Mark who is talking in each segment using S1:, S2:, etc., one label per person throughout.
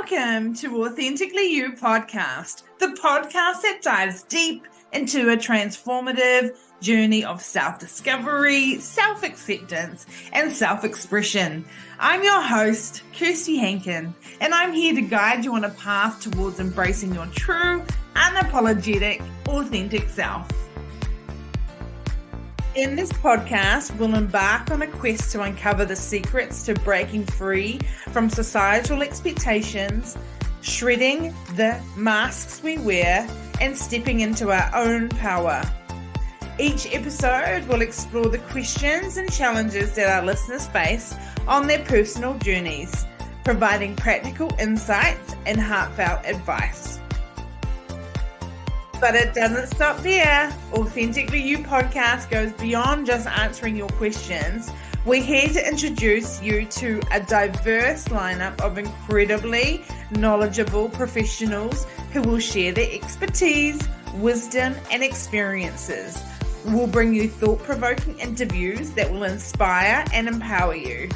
S1: Welcome to Authentically You Podcast, the podcast that dives deep into a transformative journey of self-discovery, self-acceptance, and self-expression. I'm your host, Kirsty Hankin, and I'm here to guide you on a path towards embracing your true, unapologetic, authentic self. In this podcast, we'll embark on a quest to uncover the secrets to breaking free from societal expectations, shredding the masks we wear, and stepping into our own power. Each episode will explore the questions and challenges that our listeners face on their personal journeys, providing practical insights and heartfelt advice. But it doesn't stop there. Authentically You Podcast goes beyond just answering your questions. We're here to introduce you to a diverse lineup of incredibly knowledgeable professionals who will share their expertise, wisdom, and experiences. We'll bring you thought-provoking interviews that will inspire and empower you.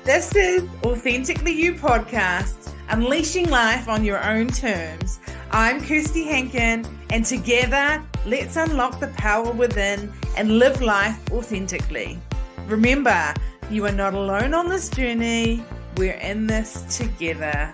S1: This is Authentically You Podcast, unleashing life on your own terms. I'm Kirsty Hankin, and together, let's unlock the power within and live life authentically. Remember, you are not alone on this journey. We're in this together.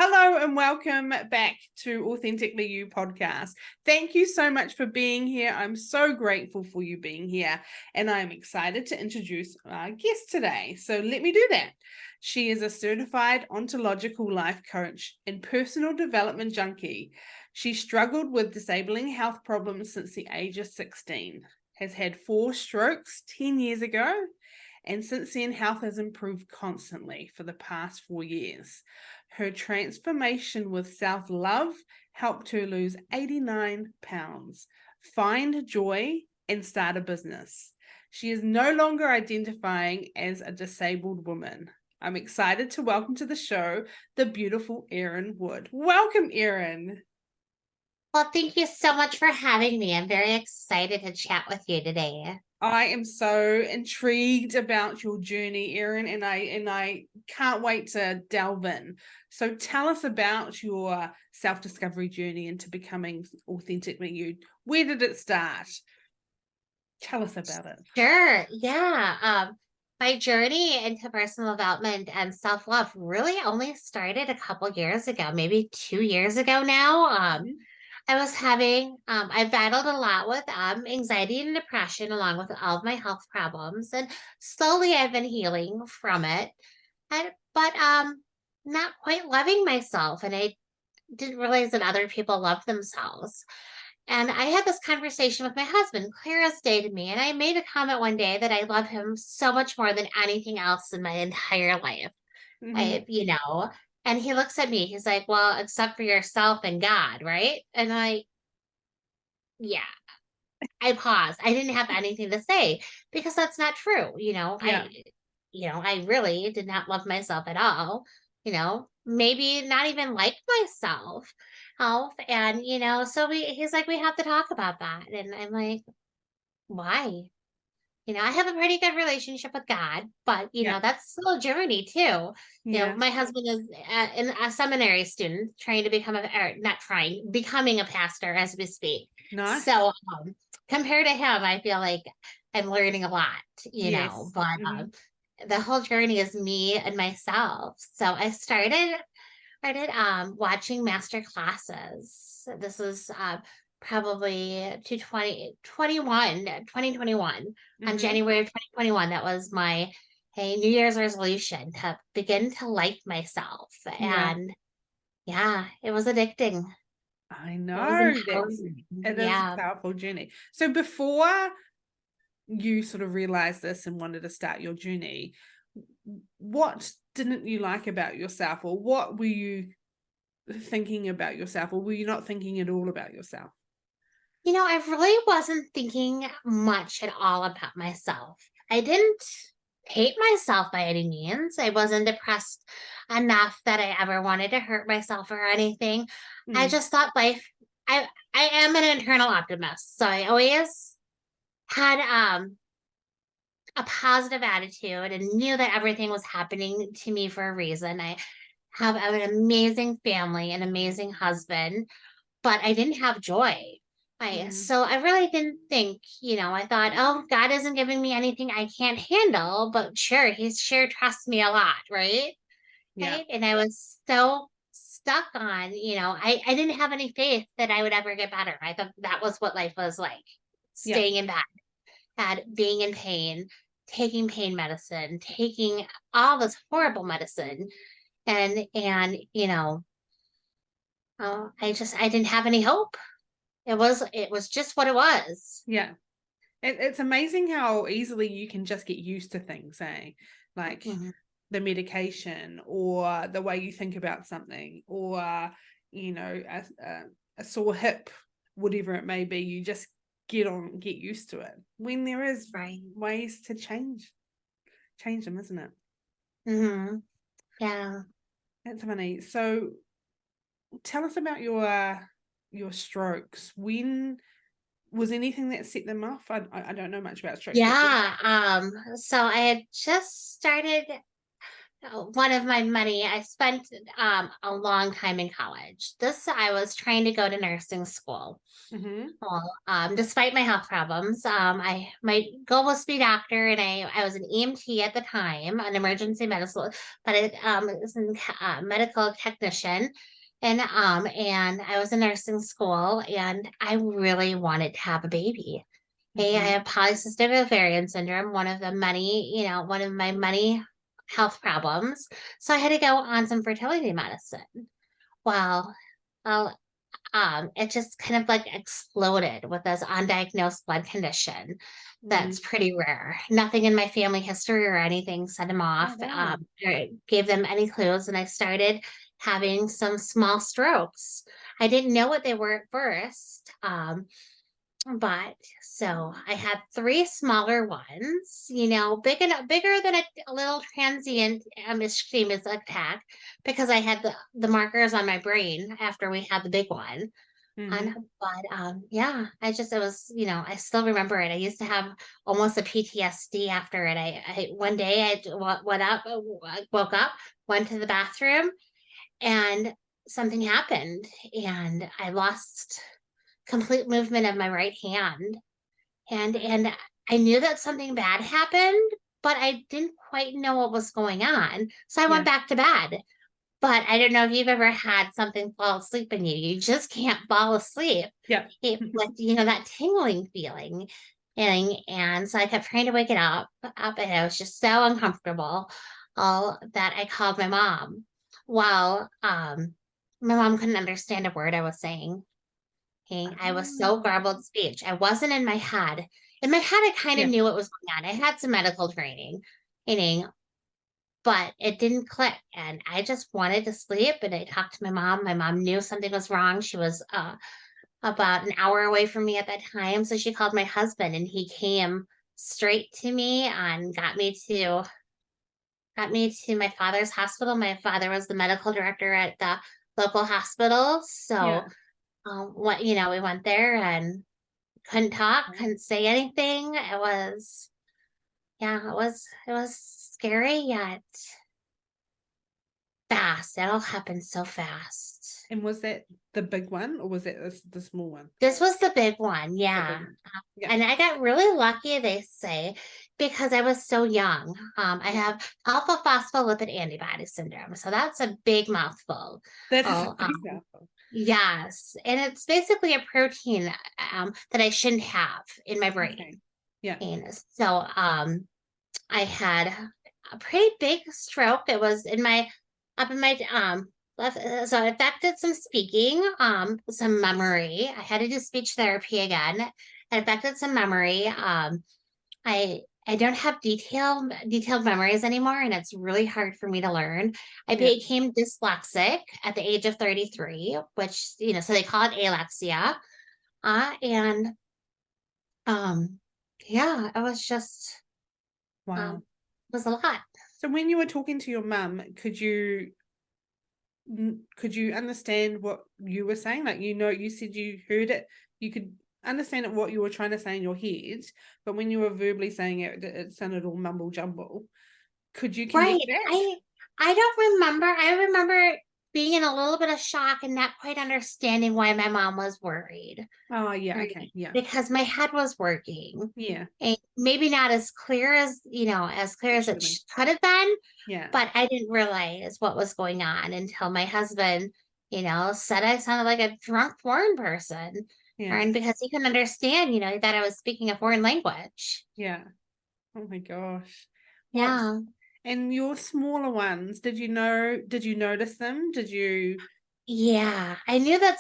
S1: Hello and welcome back to Authentically You Podcast. Thank you so much for being here. I'm so grateful for you being here, and I'm excited to introduce our guest today. So let me do that. She is a certified ontological life coach and personal development junkie. She struggled with disabling health problems since the age of 16, has had 4 strokes 10 years ago, and since then health has improved constantly for the past 4 years. Her transformation with self-love helped her lose 89 pounds, find joy, and start a business. She is no longer identifying as a disabled woman. I'm excited to welcome to the show the beautiful Erin Wood. Welcome, Erin.
S2: Well, thank you so much for having me. I'm very excited to chat with you today.
S1: I am so intrigued about your journey, Erin, and I can't wait to delve in. So tell us about your self-discovery journey into becoming authentically you. Where did it start? Tell us about it.
S2: Sure. Yeah. My journey into personal development and self-love really only started a couple years ago, maybe 2 years ago now. I was I battled a lot with anxiety and depression along with all of my health problems, and slowly I've been healing from it, but not quite loving myself, and I didn't realize that other people love themselves. And I had this conversation with my husband, clear as day to me, and I made a comment one day that I love him so much more than anything else in my entire life. And he looks at me, he's like, well, except for yourself and God, right? And yeah, I paused. I didn't have anything to say because that's not true. I really did not love myself at all, maybe not even like myself. He's like, we have to talk about that. And I'm like, why? I have a pretty good relationship with God, but that's still a journey too. My husband is a seminary student trying to becoming a pastor as we speak.
S1: Nice.
S2: So compared to him, I feel like I'm learning a lot, but the whole journey is me and myself. So I started watching master classes. This was probably 2021 on January of 2021. That was my New Year's resolution to begin to like myself. And it was addicting.
S1: I know it is a powerful journey. So before you sort of realized this and wanted to start your journey, what didn't you like about yourself, or what were you thinking about yourself, or were you not thinking at all about yourself?
S2: I really wasn't thinking much at all about myself. I didn't hate myself by any means. I wasn't depressed enough that I ever wanted to hurt myself or anything. I just thought life, I am an internal optimist. So I always had a positive attitude and knew that everything was happening to me for a reason. I have an amazing family, an amazing husband, but I didn't have joy. So I really didn't think, I thought, oh, God isn't giving me anything I can't handle, but sure, He's sure trusts me a lot, right?
S1: Yeah.
S2: Right. And I was so stuck on, I didn't have any faith that I would ever get better. I thought that was what life was like,
S1: Yeah.
S2: staying in bed, being in pain, taking pain medicine, taking all this horrible medicine. And, I didn't have any hope. It was just what it was.
S1: Yeah. It's amazing how easily you can just get used to things, eh? Like
S2: Mhm.
S1: the medication or the way you think about something or, a sore hip, whatever it may be. You just get used to it when there is
S2: Right.
S1: ways to change them, isn't it?
S2: Mm-hmm. Yeah.
S1: That's funny. So tell us about your strokes. When was anything that set them off? I don't know much about strokes, but
S2: Yeah. So I had just started one of my money. I spent a long time in college. I was trying to go to nursing school.
S1: mm-hmm.
S2: Well, despite my health problems, my goal was to be a doctor, and I was an EMT at the time, an emergency medicine, but it was a medical technician, and I was in nursing school, and I really wanted to have a baby. Hey, I
S1: Mm-hmm.
S2: have polycystic ovarian syndrome, one of my many health problems. So I had to go on some fertility medicine. Well, uh, it just kind of like exploded with this undiagnosed blood condition that's pretty rare. Nothing in my family history or anything set him
S1: Oh
S2: off,
S1: wow.
S2: or gave them any clues, and I started having some small strokes. I didn't know what they were at first. But so I had three smaller ones, bigger than a little transient ischemic attack, because I had the markers on my brain after we had the big one. And
S1: Mm-hmm.
S2: but yeah, it was, I still remember it. I used to have almost a PTSD after it. I one day went up, I woke up, went to the bathroom, and something happened, and I lost complete movement of my right hand, and I knew that something bad happened, but I didn't quite know what was going on. So I went
S1: Yeah.
S2: back to bed. But I don't know if you've ever had something fall asleep in you. You just can't fall asleep.
S1: Yeah.
S2: Like, that tingling feeling. And so I kept trying to wake it up, and I was just so uncomfortable, that I called my mom. Well, my mom couldn't understand a word I was saying. Okay, I was so
S1: Oh,
S2: garbled speech. I wasn't in my head. In my head, I kind of
S1: yeah.
S2: knew what was going on. I had some medical training, but it didn't click. And I just wanted to sleep. And I talked to my mom. My mom knew something was wrong. She was about an hour away from me at that time. So she called my husband, and he came straight to me and got me to my father's hospital. My father was the medical director at the local hospital. So
S1: Yeah.
S2: we went there and couldn't talk, couldn't say anything. It was scary yet fast. It all happened so fast.
S1: And was that the big one or was it the small one?
S2: This was the big one,
S1: The
S2: yeah.
S1: big one. Yeah.
S2: And I got really lucky, they say, because I was so young. I
S1: Yeah.
S2: have alpha phospholipid antibody syndrome, so that's a big mouthful.
S1: That is a
S2: Oh,
S1: big example.
S2: yes, and it's basically a protein that I shouldn't have in my
S1: Okay.
S2: brain.
S1: Yeah.
S2: And so I had a pretty big stroke. It was up in my left, so it affected some speaking, some memory. I had to do speech therapy again. It affected some memory. I don't have detailed memories anymore, and it's really hard for me to learn. I
S1: Yeah.
S2: became dyslexic at the age of 33, which, so they call it alexia. And yeah, it was just
S1: Wow.
S2: it was a lot.
S1: So when you were talking to your mum, could you understand what you were saying? Like, you said you heard it. You could understand what you were trying to say in your head, but when you were verbally saying it, it sounded all mumble jumble. Could you
S2: Right.
S1: connect that?
S2: I don't remember. I remember being in a little bit of shock and not quite understanding why my mom was worried.
S1: Oh, yeah.
S2: Right.
S1: Okay. Yeah.
S2: Because my head was working.
S1: Yeah.
S2: And maybe not as clear as, as clear as it
S1: Actually.
S2: could have been,
S1: Yeah.
S2: but I didn't realize what was going on until my husband, said I sounded like a drunk foreign person.
S1: Yeah.
S2: And because he couldn't understand, he thought I was speaking a foreign language.
S1: Yeah. Oh my gosh. What?
S2: Yeah.
S1: And your smaller ones, did you notice them? Did you?
S2: Yeah. I knew that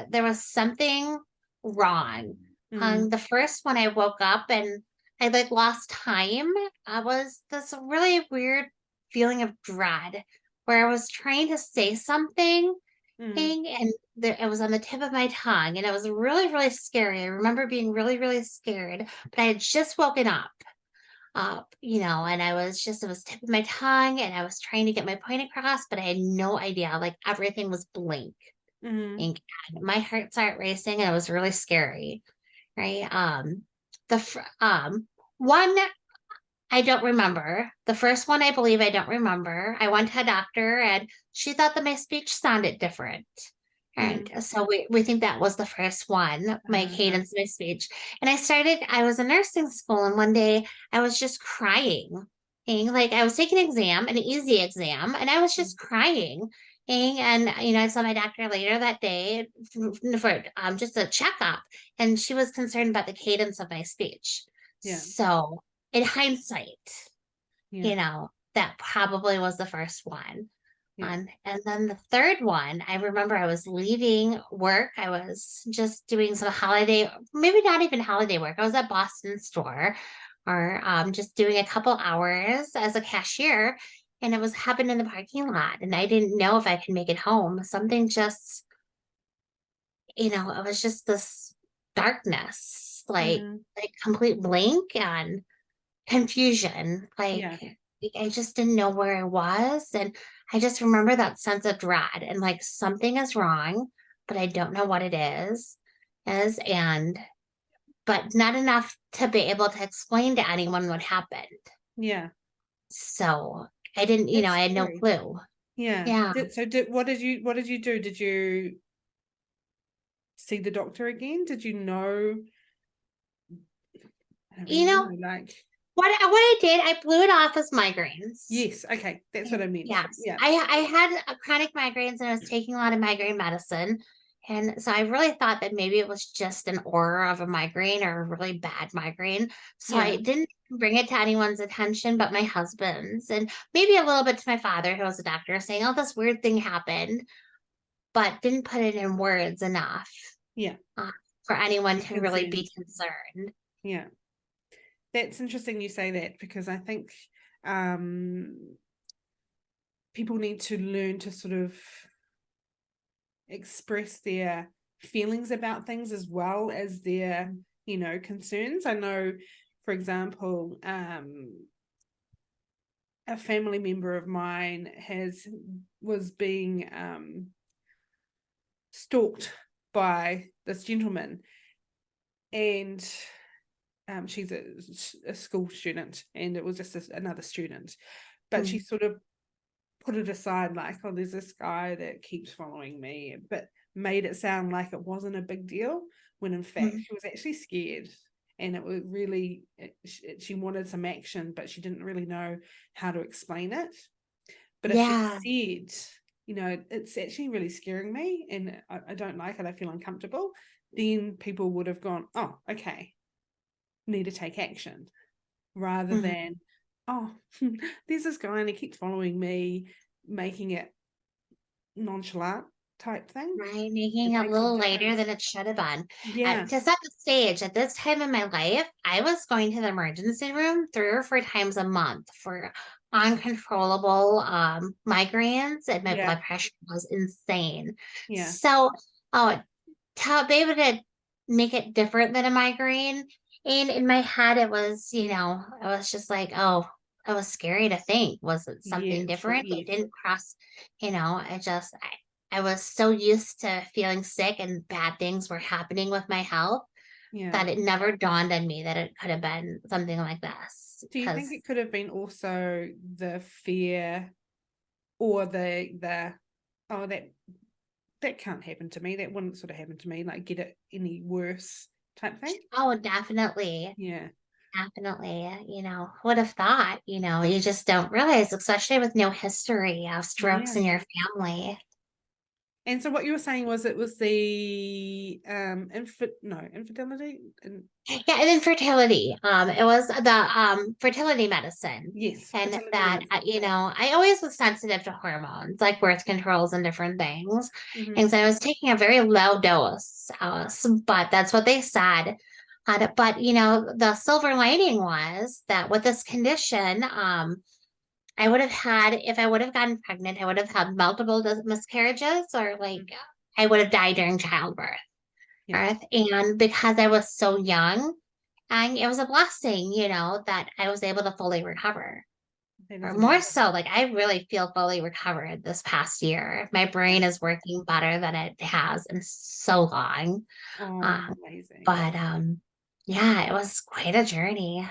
S2: there was something wrong.
S1: Mm,
S2: The first one I woke up and I like lost time. I was this really weird feeling of dread where I was trying to say something
S1: mm,
S2: and it was on the tip of my tongue and it was really, really scary. I remember being really, really scared, but I had just woken up, and it was tip of my tongue and I was trying to get my point across, but I had no idea. Like everything was blank
S1: mm,
S2: and my heart started racing and it was really scary. Right. One I don't remember. The first one I believe I don't remember. I went to a doctor and she thought that my speech sounded different. And
S1: mm.
S2: so we think that was the first one, my
S1: Uh,
S2: cadence, my speech. And I was in nursing school, and one day I was just crying. And like I was taking an exam, an easy exam, and I was
S1: mm,
S2: just crying. And I saw my doctor later that day for just a checkup, and she was concerned about the cadence of my speech.
S1: yeah.
S2: So in hindsight,
S1: Yeah.
S2: that probably was the first one.
S1: Yeah.
S2: And then the third one, I remember I was leaving work. I was just doing some holiday, maybe not even holiday work. I was at Boston store or just doing a couple hours as a cashier. And it was happening in the parking lot. And I didn't know if I could make it home. Something just, it was just this darkness,
S1: Mm,
S2: like complete blank and confusion.
S1: yeah.
S2: Like I just didn't know where I was. And I just remember that sense of dread and like something is wrong, but I don't know what it is, but not enough to be able to explain to anyone what happened.
S1: Yeah.
S2: So I didn't,
S1: That's
S2: I had no
S1: scary.
S2: clue.
S1: Yeah.
S2: Yeah.
S1: What did you do? Did you see the doctor again? Did you know? I don't
S2: You
S1: really
S2: know,
S1: know. Like,
S2: what I did, I blew it off as migraines.
S1: yes. Okay. That's what I meant.
S2: Yes,
S1: Yeah.
S2: I had chronic migraines and I was taking a lot of migraine medicine. And so I really thought that maybe it was just an aura of a migraine or a really bad migraine. So
S1: Yeah.
S2: I didn't bring it to anyone's attention but my husband's and maybe a little bit to my father, who was a doctor, saying, oh, this weird thing happened, but didn't put it in words enough
S1: Yeah.
S2: uh, for anyone
S1: Be
S2: to really
S1: concerned.
S2: be concerned.
S1: Yeah. That's interesting you say that because I think um people need to learn to sort of express their feelings about things as well as their concerns. I know, for example, a family member of mine was being stalked by this gentleman, and she's a school student, and it was just another student, but she
S2: Mm,
S1: sort of put it aside like, oh, there's this guy that keeps following me, but made it sound like it wasn't a big deal, when in fact
S2: mm.
S1: she was actually scared, and it was really, she wanted some action, but she didn't really know how to explain it. But if she
S2: Yeah.
S1: said, it's actually really scaring me and I don't like it, I feel uncomfortable, then people would have gone, oh, okay, need to take action, rather
S2: Mhm.
S1: than, oh, there's this guy and he keeps following me, making it nonchalant type thing.
S2: Right,
S1: It
S2: making it a
S1: makes a
S2: little later
S1: difference.
S2: than it should have been.
S1: Yeah.
S2: To set the stage, at this time in my life, I was going to the emergency room 3 or 4 times a month for uncontrollable migraines, and my
S1: Yeah.
S2: blood pressure was insane.
S1: Yeah.
S2: So, oh, to be able to make it different than a migraine, and in my head, it was just like, oh, it was scary to think, was it
S1: Yeah.
S2: something different? It
S1: Yes.
S2: didn't cross, I just, I was so used to feeling sick and bad things were happening with my health
S1: Yeah.
S2: that it never dawned on me that it could have been something like this.
S1: Do you
S2: Because,
S1: think it could have been also the fear or the oh that can't happen to me. That wouldn't sort of happen to me. Like get it any worse type thing.
S2: oh, definitely,
S1: Yeah.
S2: definitely, who would have thought, you just don't realize, especially with no history of strokes
S1: Yeah.
S2: in your family.
S1: And so what you were saying was it was the infidelity and
S2: Yeah, and infertility. It was the fertility medicine.
S1: yes,
S2: And
S1: fertility
S2: that,
S1: medicine.
S2: I always was sensitive to hormones, like birth controls and different things.
S1: Mm-hmm.
S2: And so I was taking a very low dose, but that's what they said. But, the silver lining was that with this condition, I would have had, if I would have gotten pregnant, I would have had multiple miscarriages or like I would have died during childbirth.
S1: Yeah.
S2: Birth. And because I was so young, and it was a blessing, that I was able to fully recover.
S1: That is
S2: Or more
S1: amazing.
S2: so, like I really feel fully recovered this past year. My
S1: Yeah.
S2: brain is working better than it has in so long.
S1: Oh,
S2: Um,
S1: amazing.
S2: but yeah, it was quite a journey.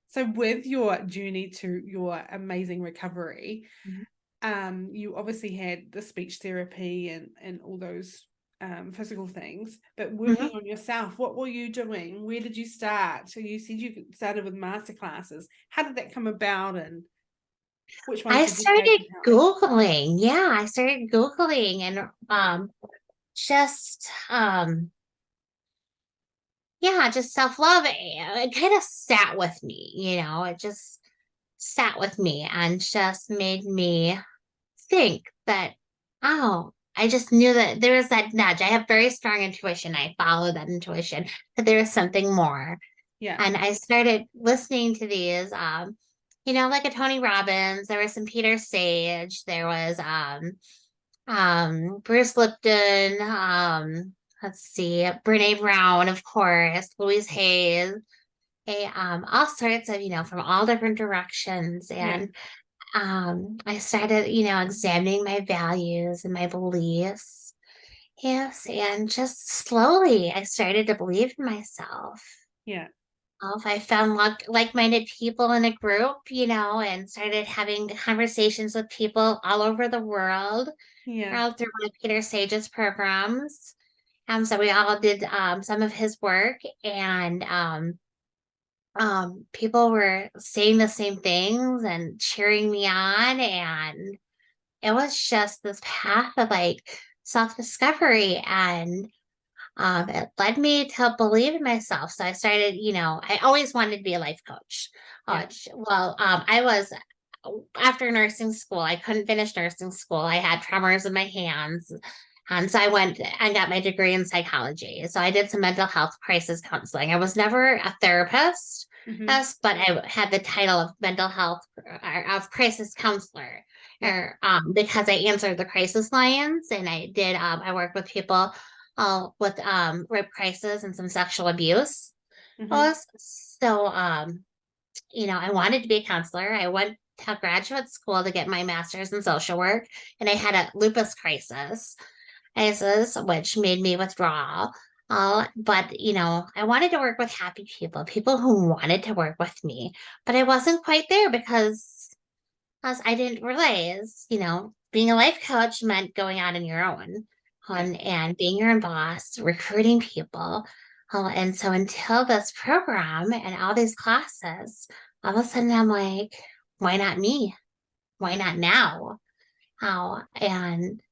S1: So with your journey to your amazing recovery,
S2: Mhm.
S1: you obviously had the speech therapy and all those physical things, but working
S2: Mhm.
S1: on yourself, what were you doing? Where did you start? So you said you started with master classes. How did that come about, and which ones
S2: I
S1: did you take
S2: started
S1: and how?
S2: Googling. Yeah, I started Googling and just yeah, just self-love. It kind of sat with me, it just sat with me and just made me think that, oh, I just knew that there was that nudge. I have very strong intuition. I follow that intuition, that there is something more.
S1: Yeah.
S2: And I started listening to these, like a Tony Robbins, there was some Peter Sage, there was Bruce Lipton, let's see, Brene Brown, of course, Louise Hayes, all sorts of, from all different directions.
S1: Yeah.
S2: And I started, examining my values and my beliefs. Yes, and just slowly I started to believe in myself.
S1: Yeah.
S2: If I found like-minded people in a group, and started having conversations with people all over the world,
S1: Yeah.
S2: all through one of Peter Sage's programs. So we all did some of his work, and people were saying the same things and cheering me on, and it was just this path of like self-discovery, and it led me to believe in myself. So I started, I always wanted to be a life coach.
S1: Yeah.
S2: I was after nursing school, I couldn't finish nursing school. I had tremors in my hands. And so I went and got my degree in psychology. So I did some mental health crisis counseling. I was never a therapist,
S1: Mm-hmm.
S2: yes, but I had the title of mental health or of crisis counselor,
S1: Yeah.
S2: because I answered the crisis lines, and I worked with people with rape crisis and some sexual abuse.
S1: Mm-hmm.
S2: So I wanted to be a counselor. I went to graduate school to get my master's in social work, and I had a lupus crisis, which made me withdraw. But I wanted to work with happy people who wanted to work with me, but I wasn't quite there because as I didn't realize, being a life coach meant going out on your own
S1: Yeah.
S2: and being your own boss, recruiting people. And so until this program and all these classes, all of a sudden I'm like, why not me? Why not now? And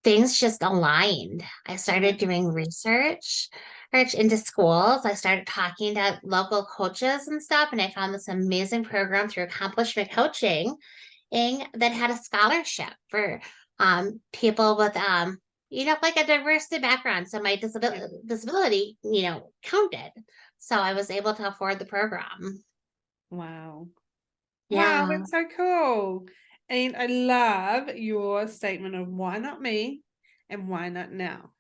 S2: things just aligned. I
S1: Yeah.
S2: started doing research into schools. I started talking to local coaches and stuff, and I found this amazing program through accomplishment coaching that had a scholarship for people with like a diversity background. So my
S1: Yeah.
S2: disability, counted. So I was able to afford the program.
S1: Wow. Wow,
S2: Yeah.
S1: that's so cool. And I love your statement of why not me and why not now?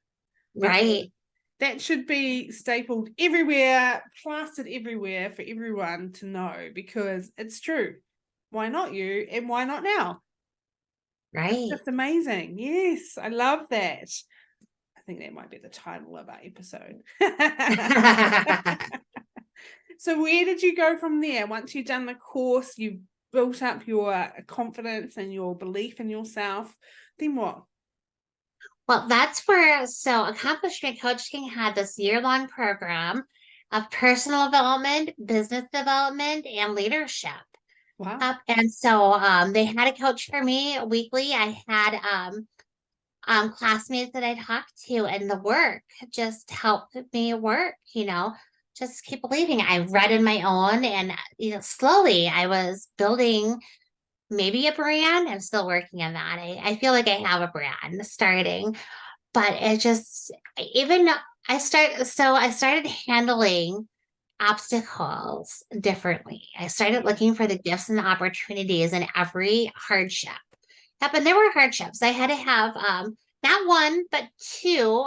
S1: Because
S2: Right.
S1: that should be stapled everywhere, plastered everywhere for everyone to know because it's true. Why not you and why not now? That's
S2: Right.
S1: just amazing. Yes, I love that. I think that might be the title of our episode. So where did you go from there? Once you've done the course, you've built up your confidence and your belief in yourself, then what?
S2: Well, that's where, so Accomplishment Coaching had this year-long program of personal development, business development, and leadership.
S1: Wow.
S2: And so they had a coach for me weekly. I had classmates that I talked to, and the work just helped me work, just keep believing. I read in my own, and slowly I was building maybe a brand. I'm still working on that. I feel like I have a brand starting, but it just even I started handling obstacles differently. I started
S1: Yeah.
S2: looking for the gifts and the opportunities in every hardship. Yep, and there were hardships. I had to have not one but two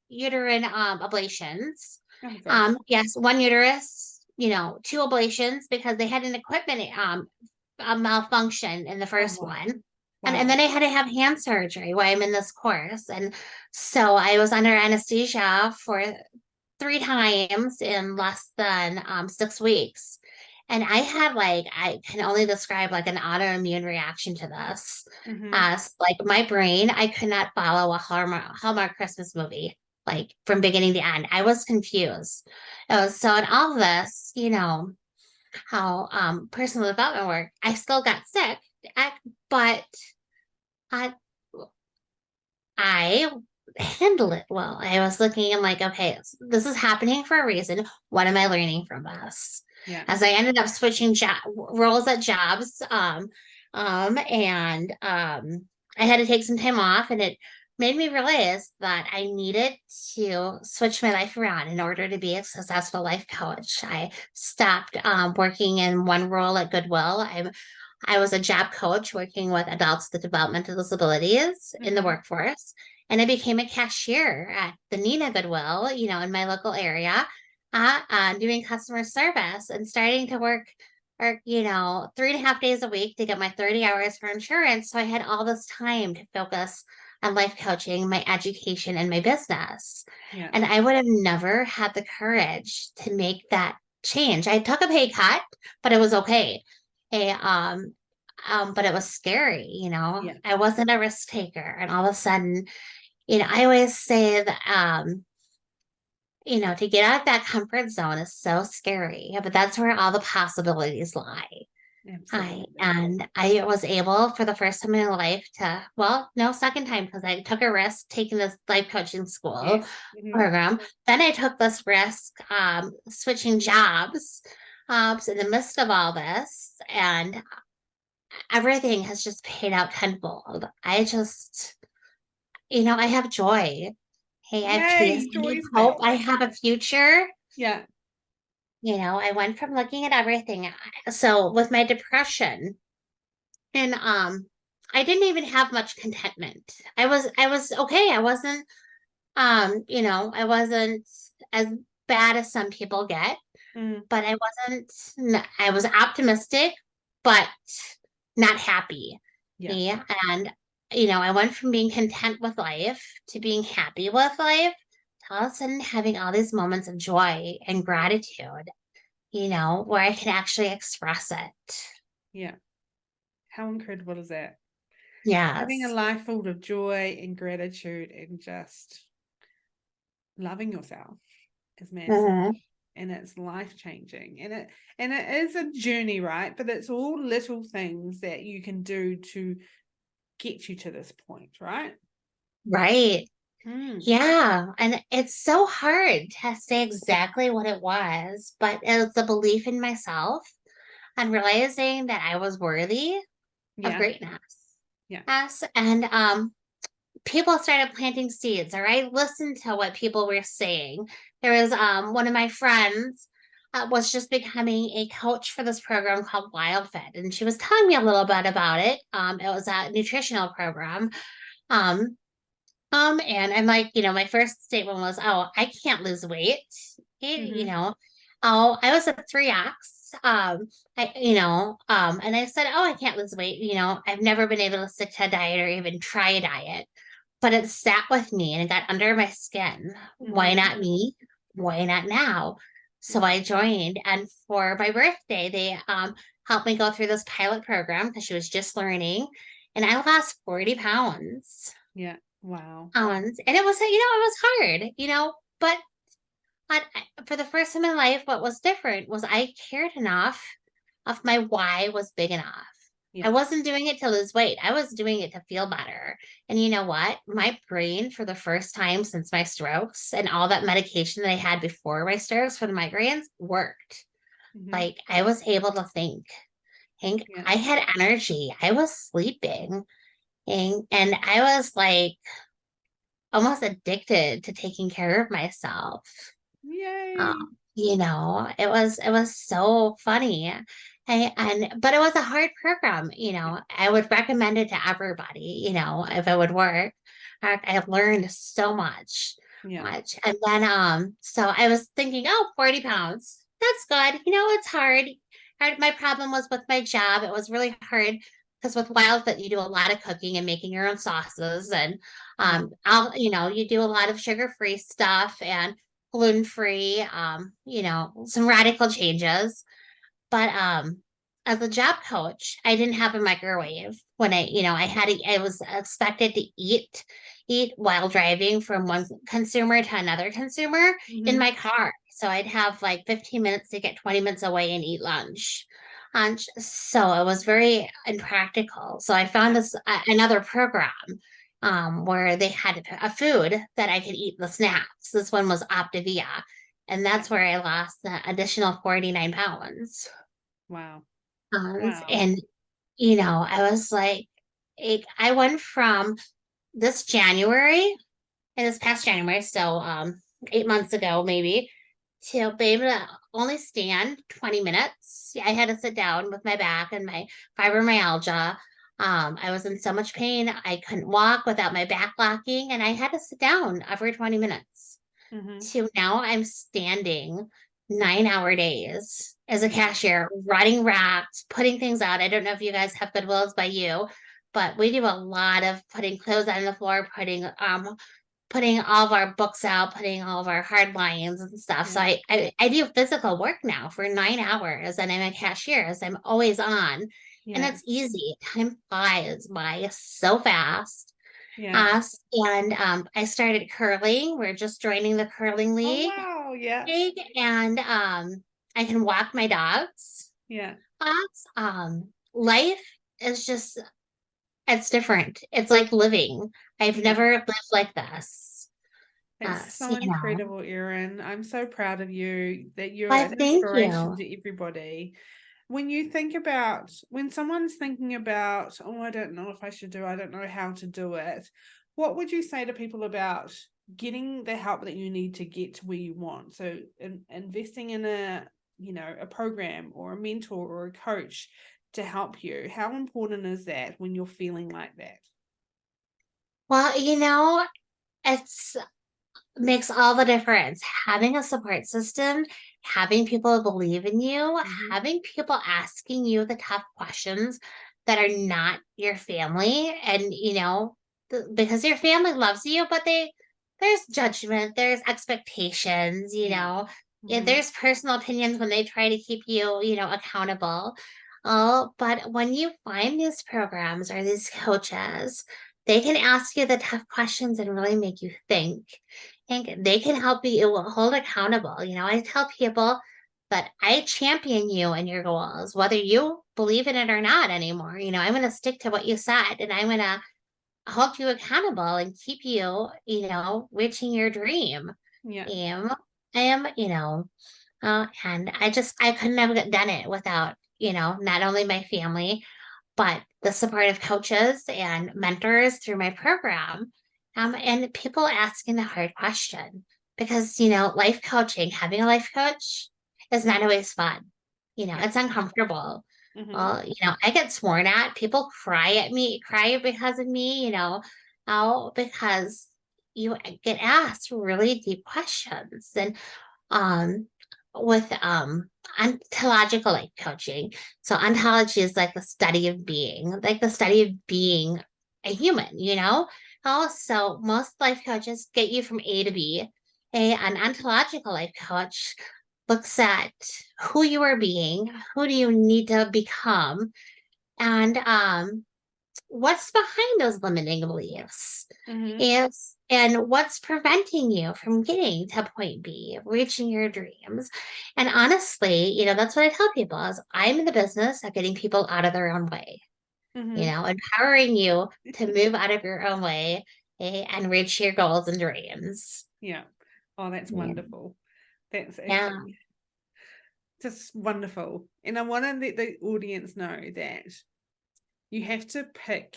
S2: uterine ablations.
S1: Oh gosh.
S2: Yes, one uterus, two ablations because they had an equipment a malfunction in the
S1: Oh
S2: first
S1: wow.
S2: one. And
S1: Wow.
S2: then I had to have hand surgery while I'm in this course. And so I was under anesthesia for 3 times in less than 6 weeks. And I had I can only describe like an autoimmune reaction to this.
S1: Mm-hmm.
S2: Like my brain, I could not follow a Hallmark Christmas movie, like from beginning to end. I was confused. So in all of this, how personal development work, I still got sick, but I I handle it well. I was looking and like, okay, this is happening for a reason. What am I learning from this?
S1: Yeah.
S2: As I ended up switching roles at jobs, and I had to take some time off, and it made me realize that I needed to switch my life around in order to be a successful life coach. I stopped working in one role at Goodwill. I was a job coach working with adults with developmental disabilities in the
S1: Mm-hmm.
S2: workforce. And I became a cashier at the Nina Goodwill, in my local area, doing customer service and starting to work, or 3.5 days a week to get my 30 hours for insurance. So I had all this time to focus on life coaching, my education, and my business.
S1: Yeah.
S2: And I would have never had the courage to make that change. I took a pay cut, but it was okay. Hey, but it was scary,
S1: Yeah.
S2: I wasn't a risk taker. And all of a sudden, I always say that, to get out of that comfort zone is so scary, but that's where all the possibilities lie.
S1: Absolutely.
S2: And I was able for the first time in my life to, well, no, second time because I took a risk taking this life coaching school
S1: Yes. Mm-hmm.
S2: program. Then I took this risk, switching jobs, so in the midst of all this, and everything has just paid out tenfold. I have joy. Hey, I have peace.
S1: Yay,
S2: I have
S1: joy's
S2: hope.
S1: back.
S2: I have a future.
S1: Yeah.
S2: I went from looking at everything. So with my depression, and I didn't even have much contentment. I was okay. I wasn't as bad as some people get,
S1: Mm,
S2: but I was optimistic, but not happy.
S1: yeah.
S2: Yeah. And, I went from being content with life to being happy with life to all of a sudden having all these moments of joy and gratitude, where I can actually express it.
S1: Yeah. How incredible is that? Having a
S2: Yes.
S1: life full of joy and gratitude and just loving yourself is massive.
S2: Mhm.
S1: And it's life changing. And it is a journey, right? But it's all little things that you can do to get you to this point, right?
S2: Right.
S1: Mm,
S2: Yeah. And it's so hard to say exactly what it was, but it was the belief in myself and realizing that I was worthy of
S1: yeah.
S2: greatness.
S1: Yeah.
S2: Yes. And people started planting seeds, or I listened to what people were saying. There was one of my friends was just becoming a coach for this program called WildFit, and she was telling me a little bit about it. It was a nutritional program. Um, and I'm like, my first statement was, "Oh, I can't lose weight."
S1: Mm-hmm.
S2: Oh, I was a 3X. And I said, oh, I can't lose weight. I've never been able to stick to a diet or even try a diet, but it sat with me and it got under my skin. Why
S1: Mm-hmm.
S2: not me? Why not now? So I joined, and for my birthday, they helped me go through this pilot program because she was just learning, and I lost 40 pounds.
S1: Yeah. Wow.
S2: And it was, it was hard, but but for the first time in life, what was different was I cared enough of my why was big enough. I
S1: Yeah.
S2: wasn't doing it to lose weight. I was doing it to feel better. And you know what? My brain, for the first time since my strokes and all that medication that I had before my strokes for the migraines, worked.
S1: Mm-hmm.
S2: Like I was able to think.
S1: Yeah.
S2: I had energy. I was sleeping. And I was like almost addicted to taking care of myself.
S1: Yay.
S2: It was so funny. But it was a hard program. I would recommend it to everybody, if it would work. I learned so much,
S1: Yeah.
S2: much. And then so I was thinking, oh, 40 pounds. That's good. It's hard. My problem was with my job. It was really hard because with Wildfit, you do a lot of cooking and making your own sauces, and
S1: Yeah.
S2: you do a lot of sugar-free stuff and gluten-free, some radical changes. But as a job coach, I didn't have a microwave when I was expected to eat while driving from one consumer to another consumer in
S1: Mm-hmm.
S2: my car. So I'd have like 15 minutes to get 20 minutes away and eat lunch. And so it was very impractical. So I found
S1: Yeah.
S2: this another program where they had a food that I could eat the snacks. This one was Optavia. And
S1: Yeah.
S2: that's where I lost the additional 49 pounds.
S1: Wow.
S2: Pounds.
S1: Wow.
S2: And, I was like, I went from this January, and this past January, so 8 months ago, maybe, to be able to only stand 20 minutes. I had to sit down with my back and my fibromyalgia. I was in so much pain. I couldn't walk without my back locking, and I had to sit down every 20 minutes.
S1: Mm-hmm.
S2: To now I'm standing 9-hour days as a cashier, running racks, putting things out. I don't know if you guys have Goodwills by you, but we do a lot of putting clothes on the floor, putting all of our books out, putting all of our hard lines and stuff. So
S1: Yeah.
S2: I do physical work now for 9 hours, and I'm a cashier, so I'm always on. And
S1: Yeah.
S2: it's easy. Time flies by so fast.
S1: Yeah.
S2: And I started curling. We're just joining the curling
S1: Oh
S2: league.
S1: wow. Yeah.
S2: And I can walk my dogs.
S1: Yeah.
S2: Life is just, it's different. It's like living. I've
S1: Yeah.
S2: never lived like this.
S1: It's
S2: So,
S1: so incredible, Erin. I'm so proud of you that you're
S2: I
S1: an
S2: thank
S1: inspiration
S2: you.
S1: to everybody. When you think about when someone's thinking about, oh, I don't know if I should do, I don't know how to do it, what would you say to people about getting the help that you need to get to where you want? So investing in a program or a mentor or a coach to help you. How important is that when you're feeling like that?
S2: Well, it's makes all the difference. Having a support system, having people believe in you,
S1: Mm-hmm.
S2: having people asking you the tough questions that are not your family, and because your family loves you, but there's judgment, there's expectations,
S1: Yeah.
S2: yeah,
S1: Mm-hmm.
S2: there's personal opinions when they try to keep you, accountable. Oh, but when you find these programs or these coaches, they can ask you the tough questions and really make you think. And they can help you hold accountable. I tell people that I champion you and your goals, whether you believe in it or not anymore. I'm going to stick to what you said, and I'm going to hold you accountable and keep you, reaching your dream.
S1: Yeah.
S2: I am, and I couldn't have done it without, not only my family, but the support of coaches and mentors through my program, and people asking the hard question, because life coaching, having a life coach is not always fun.
S1: Yeah.
S2: It's uncomfortable.
S1: Mm-hmm.
S2: Well, I get sworn at. People cry because of me. Because you get asked really deep questions, and um with ontological life coaching. So ontology is like the study of being, like the study of being a human, you know? Also, most life coaches get you from A to B. An ontological life coach looks at who you are being, who do you need to become, and what's behind those limiting beliefs is and what's preventing you from getting to point B, reaching your dreams. And honestly, that's what I tell people is I'm in the business of getting people out of their own way, empowering you to move out of your own way, and reach your goals and dreams.
S1: Yeah. Oh, that's wonderful. That's
S2: Yeah.
S1: actually just wonderful. And I want to let the audience know that you have to pick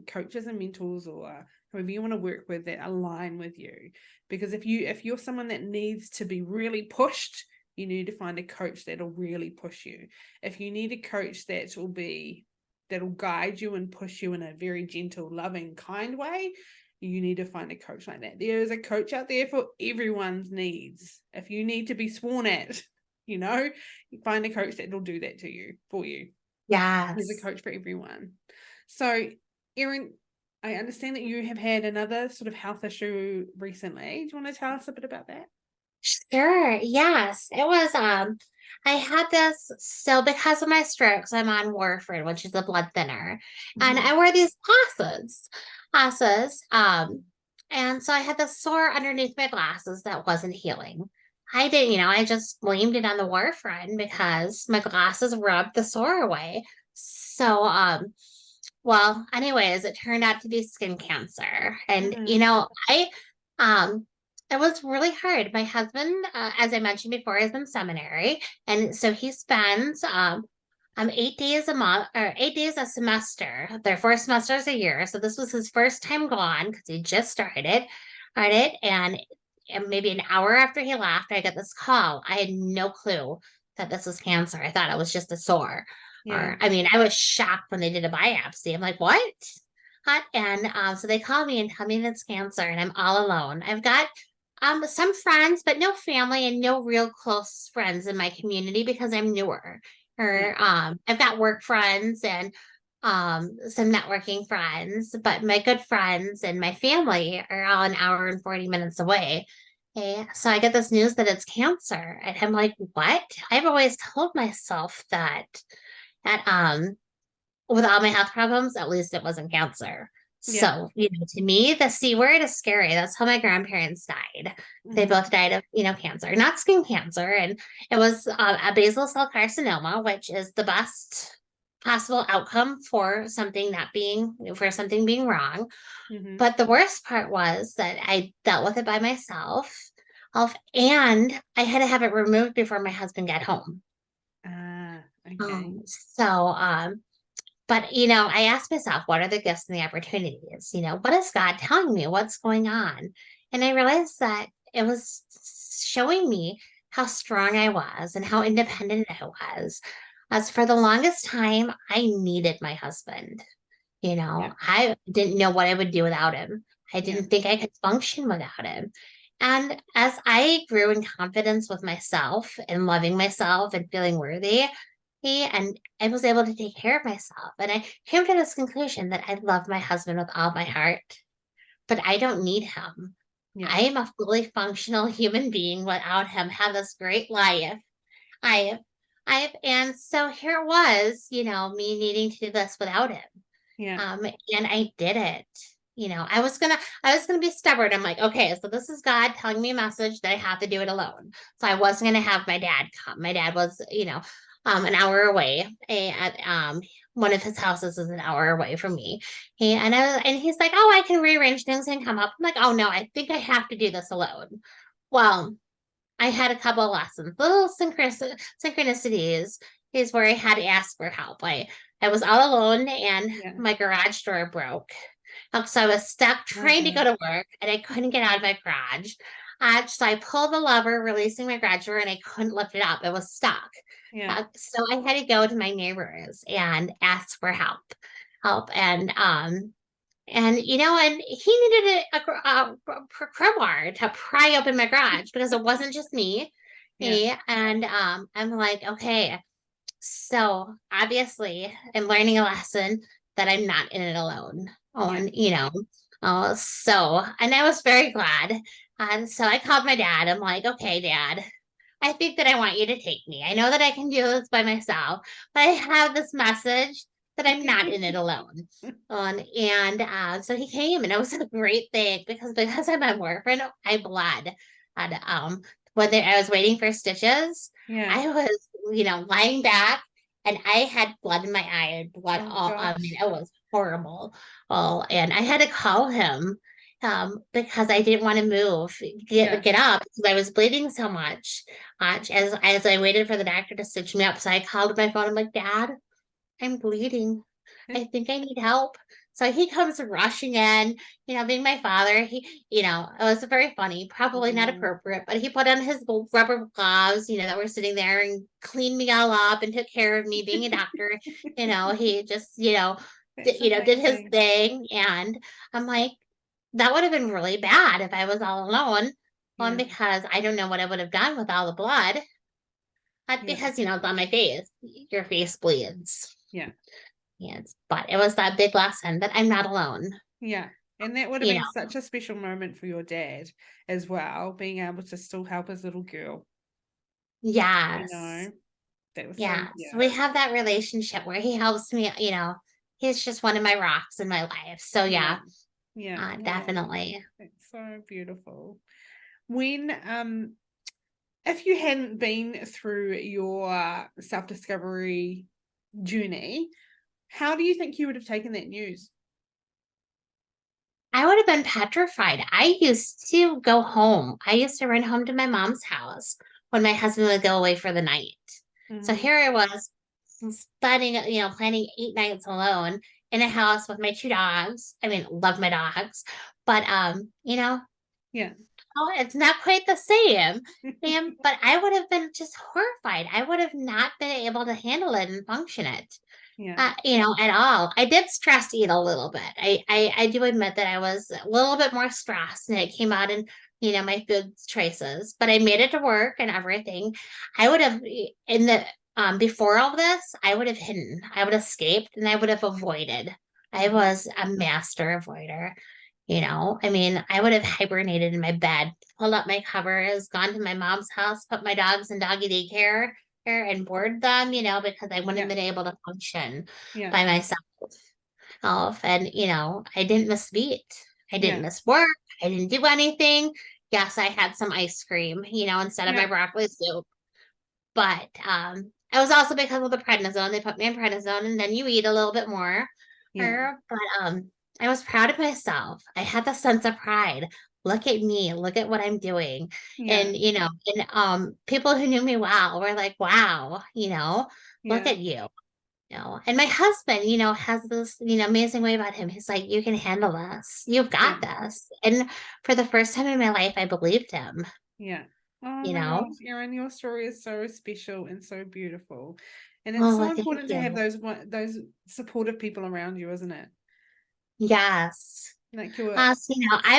S1: coaches and mentors or whoever you want to work with that align with you, because if you're someone that needs to be really pushed, you need to find a coach that'll really push you. If you need a coach that'll guide you and push you in a very gentle, loving, kind way, you need to find a coach like that. There is a coach out there for everyone's needs. If you need to be sworn at, you find a coach that'll do that for you.
S2: Yes.
S1: There's a coach for everyone. So, Erin, I understand that you have had another sort of health issue recently. Do you want to tell us a bit about that?
S2: Sure. Yes. It was I had this, so because of my strokes, I'm on warfarin, which is a blood thinner. And I wear these glasses. And so I had this sore underneath my glasses that wasn't healing. I didn't, I just blamed it on the warfarin because my glasses rubbed the sore away. So well, anyways, it turned out to be skin cancer. And it was really hard. My husband, as I mentioned before, is in seminary. And so he spends 8 days a month or 8 days a semester. Their 4 semesters a year. So this was his first time gone because he just started. And maybe an hour after he left, I got this call. I had no clue that this was cancer. I thought it was just a sore.
S1: Yeah.
S2: I was shocked when they did a biopsy. I'm like, what? And so they call me and tell me it's cancer, and I'm all alone. I've got some friends, but no family and no real close friends in my community because I'm newer. I've got work friends and some networking friends, but my good friends and my family are all an hour and 40 minutes away. So I get this news that it's cancer, and I'm like, what? I've always told myself that with all my health problems, at least it wasn't cancer.
S1: Yeah.
S2: So, to me, the C word is scary. That's how my grandparents died. They both died of, cancer, not skin cancer. And it was a basal cell carcinoma, which is the best possible outcome for something being wrong. But the worst part was that I dealt with it by myself. And I had to have it removed before my husband got home.
S1: Okay.
S2: But I asked myself, what are the gifts and the opportunities? What is God telling me? What's going on? And I realized that it was showing me how strong I was and how independent I was. As for the longest time, I needed my husband. I didn't know what I would do without him. I didn't think I could function without him. And as I grew in confidence with myself and loving myself and feeling worthy, and I was able to take care of myself. And I came to this conclusion that I love my husband with all my heart, but I don't need him. I am a fully functional human being without him, have this great life. And so here it was, me needing to do this without him. And I did it. I was gonna be stubborn. I'm like, okay, so this is God telling me a message that I have to do it alone. So I wasn't gonna have my dad come. My dad was, an hour away. One of his houses is an hour away from me. And he's like, oh, I can rearrange things and come up. I'm like, oh no, I think I have to do this alone. Well, I had a couple of lessons, little synchronicities is where I had to ask for help. I was all alone and my garage door broke. So I was stuck trying to go to work and I couldn't get out of my garage. So I pulled the lever, releasing my garage door, and I couldn't lift it up. It was stuck. So I had to go to my neighbors and ask for help. And he needed a crowbar to pry open my garage because it wasn't just me. And I'm like, okay, so obviously I'm learning a lesson that I'm not in it alone on, and I was very glad. And so I called my dad. I'm like, okay, dad, I think that I want you to take me. I know that I can do this by myself, but I have this message that I'm not in it alone. So he came, and it was a great thing because I'm an orphan, I bled. And I was waiting for stitches,
S1: Yeah.
S2: I was, lying back, and I had blood in my eye and blood
S1: Oh
S2: all. I mean,
S1: gosh.
S2: it was horrible. Oh, and I had to call him because I didn't want to move,
S1: Yeah.
S2: get up because I was bleeding so much as I waited for the doctor to stitch me up. So I called my phone. I'm like, Dad, I'm bleeding. I think I need help. So he comes rushing in, being my father. It was very funny, probably not
S1: Oh,
S2: appropriate, but he put on his rubber gloves, that were sitting there and cleaned me all up and took care of me. Being a doctor, he just,
S1: that's
S2: did his
S1: amazing.
S2: thing. And I'm like, that would have been really bad if I was all alone.
S1: Yeah.
S2: Because I don't know what I would have done with all the blood. But
S1: Yeah.
S2: because, it's on my face, your face bleeds.
S1: Yeah.
S2: Yes, but it was that big lesson that I'm not alone.
S1: Yeah. And that would have
S2: You
S1: been
S2: know,
S1: such a special moment for your dad as well, being able to still help his little girl. You
S2: yes,
S1: know, that was so,
S2: yes.
S1: yeah.
S2: We have that relationship where he helps me. He's just one of my rocks in my life. So
S1: Yeah.
S2: yeah,
S1: Yeah. Oh,
S2: definitely.
S1: it's so beautiful. When, if you hadn't been through your self-discovery journey, how do you think you would have taken that news?
S2: I would have been petrified. I used to go home. I used to run home to my mom's house when my husband would go away for the night. So
S1: Mm-hmm.
S2: here I was spending, planning 8 nights alone in a house with my two dogs. I mean, love my dogs, but
S1: Yeah.
S2: oh, it's not quite the same, ma'am. But I would have been just horrified. I would have not been able to handle it and function it.
S1: Yeah.
S2: At all. I did stress eat a little bit. I do admit that I was a little bit more stressed, and it came out in, my food choices, but I made it to work and everything. I would have, in the, before all this, I would have hidden, I would have escaped, and I would have avoided. I
S1: Mm-hmm.
S2: was a master avoider. I mean, I would have hibernated in my bed, pulled up my covers, gone to my mom's house, put my dogs in doggy daycare and board them, because I wouldn't have
S1: Yeah.
S2: been able to function
S1: Yeah.
S2: by myself. And, I didn't miss beat. I didn't
S1: Yeah.
S2: miss work. I didn't do anything. Yes, I had some ice cream, instead of my
S1: Yeah.
S2: broccoli soup. But it was also because of the prednisone. They put me on prednisone, and then you eat a little bit more.
S1: Yeah.
S2: But I was proud of myself. I had the sense of pride. Look at me. Look at what I'm doing.
S1: Yeah.
S2: And people who knew me well were like, wow, look
S1: Yeah.
S2: at you. And my husband, has this, amazing way about him. He's like, you can handle this. You've
S1: Yeah.
S2: got this. And for the first time in my life, I believed him,
S1: Yeah. Oh
S2: you
S1: my
S2: know?
S1: gosh, Erin, your story is so special and so beautiful. And it's
S2: Oh,
S1: so
S2: well, thank
S1: important to have
S2: you.
S1: those supportive people around you, isn't it?
S2: Yes.
S1: Like your
S2: I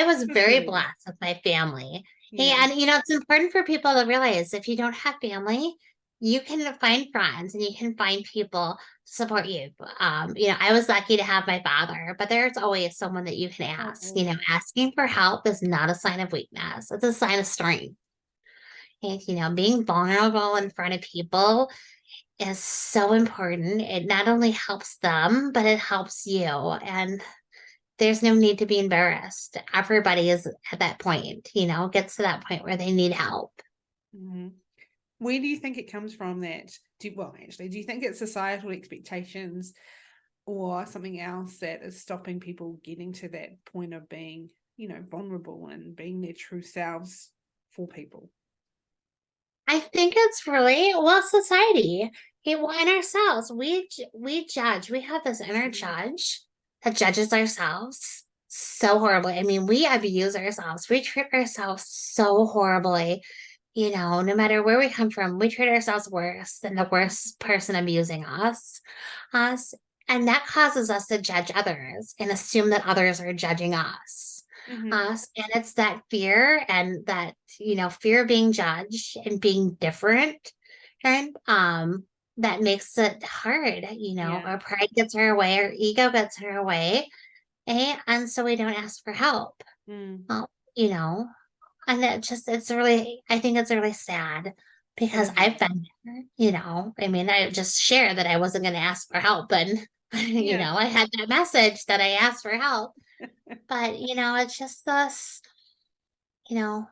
S2: was very
S1: sisters.
S2: blessed with my family.
S1: Yeah.
S2: And, it's important for people to realize if you don't have family, you can find friends and you can find people to support you. I was lucky to have my father, but there's always someone that you can ask.
S1: Oh,
S2: Asking for help is not a sign of weakness, it's a sign of strength. And, being vulnerable in front of people is so important. It not only helps them, but it helps you. And there's no need to be embarrassed. Everybody is at that point, gets to that point where they need help.
S1: mhm. Where do you think it comes from that? Do you think it's societal expectations or something else that is stopping people getting to that point of being, vulnerable and being their true selves for people?
S2: I think it's really, well, society. Well, in ourselves, we judge. We have this inner
S1: Mhm.
S2: judge that judges ourselves so horribly. I mean, we abuse ourselves. We treat ourselves so horribly. No matter where we come from, we treat ourselves worse than the worst person abusing us, and that causes us to judge others and assume that others are judging us. And it's that fear and that, fear of being judged and being different. And that makes it hard, our pride gets in our way, our ego gets in our way. And so we don't ask for help. Well, and I think it's really sad because I've been there, I mean, I just shared that I wasn't going to ask for help. And, I had that message that I asked for help. But, it's just this, you know,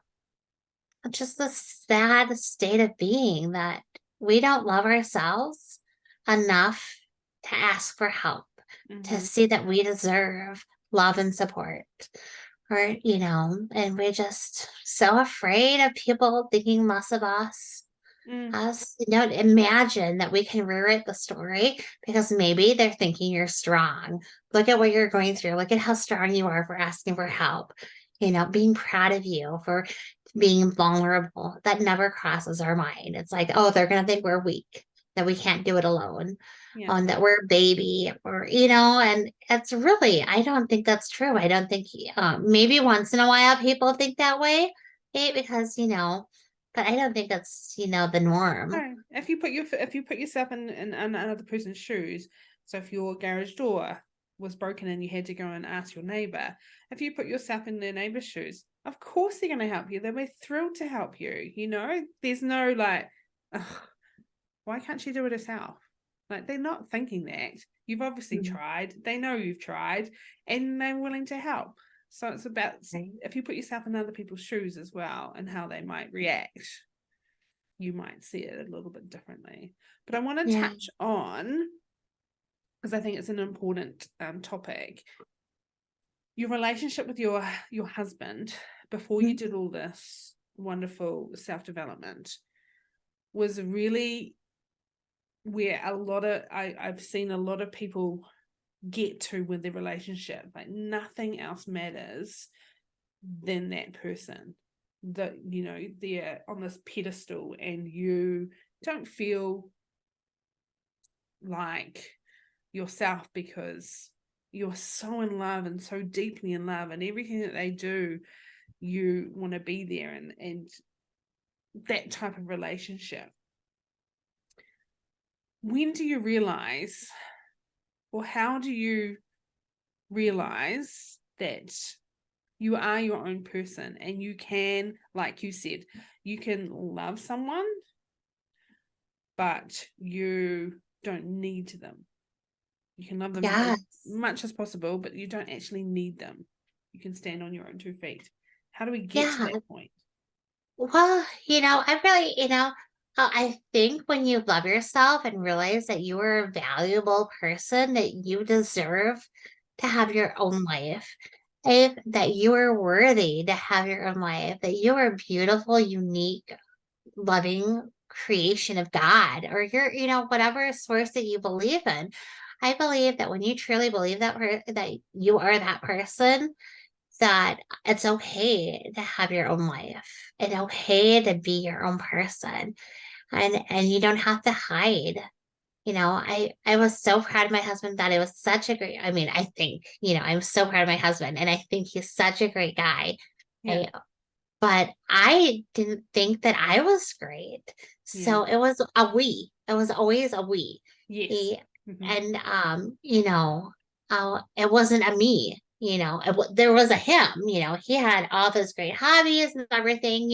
S2: just this sad state of being that we don't love ourselves enough to ask for help, to see that we deserve love and support. Or, and we're just so afraid of people thinking less of us. Us, imagine that we can rewrite the story because maybe they're thinking you're strong. Look at what you're going through. Look at how strong you are for asking for help. Being proud of you for being vulnerable. That never crosses our mind. It's like, oh, they're going to think we're weak, that we can't do it alone, that we're a baby, or, and it's really, I don't think that's true. I don't think, maybe once in a while people think that way, because, but I don't think that's, the norm.
S1: No. If you put yourself in another person's shoes, so if your garage door was broken and you had to go and ask your neighbor, if you put yourself in their neighbor's shoes, of course they're going to help you. They'll be thrilled to help you. There's no like, why can't she do it herself? Like, they're not thinking that. You've obviously tried. They know you've tried, and they're willing to help. So it's about if you put yourself in other people's shoes as well and how they might react, you might see it a little bit differently. But I want to touch on, because I think it's an important topic, your relationship with your husband before you did all this wonderful self-development was really where I've seen a lot of people get to with their relationship. Like, nothing else matters than that person, that they're on this pedestal and you don't feel like yourself because you're so in love and so deeply in love, and everything that they do you want to be there, and that type of relationship. When do you realize, or how do you realize that you are your own person and you can, like you said, you can love someone, but you don't need them? You can love them as much as possible, but you don't actually need them. You can stand on your own 2 feet. How do we get to that point?
S2: Well, I really, I think when you love yourself and realize that you are a valuable person, that you deserve to have your own life, that you are worthy to have your own life, that you are a beautiful, unique, loving creation of God, or you're, whatever source that you believe in. I believe that when you truly believe that you are that person, that it's okay to have your own life. It's okay to be your own person. And you don't have to hide. I was so proud of my husband. That it was such a great, I think, I'm so proud of my husband, and I think he's such a great guy. But I didn't think that I was great. So it was a we. It was always a we.
S1: Yes.
S2: And it wasn't a me. There was a him. He had all those great hobbies and everything.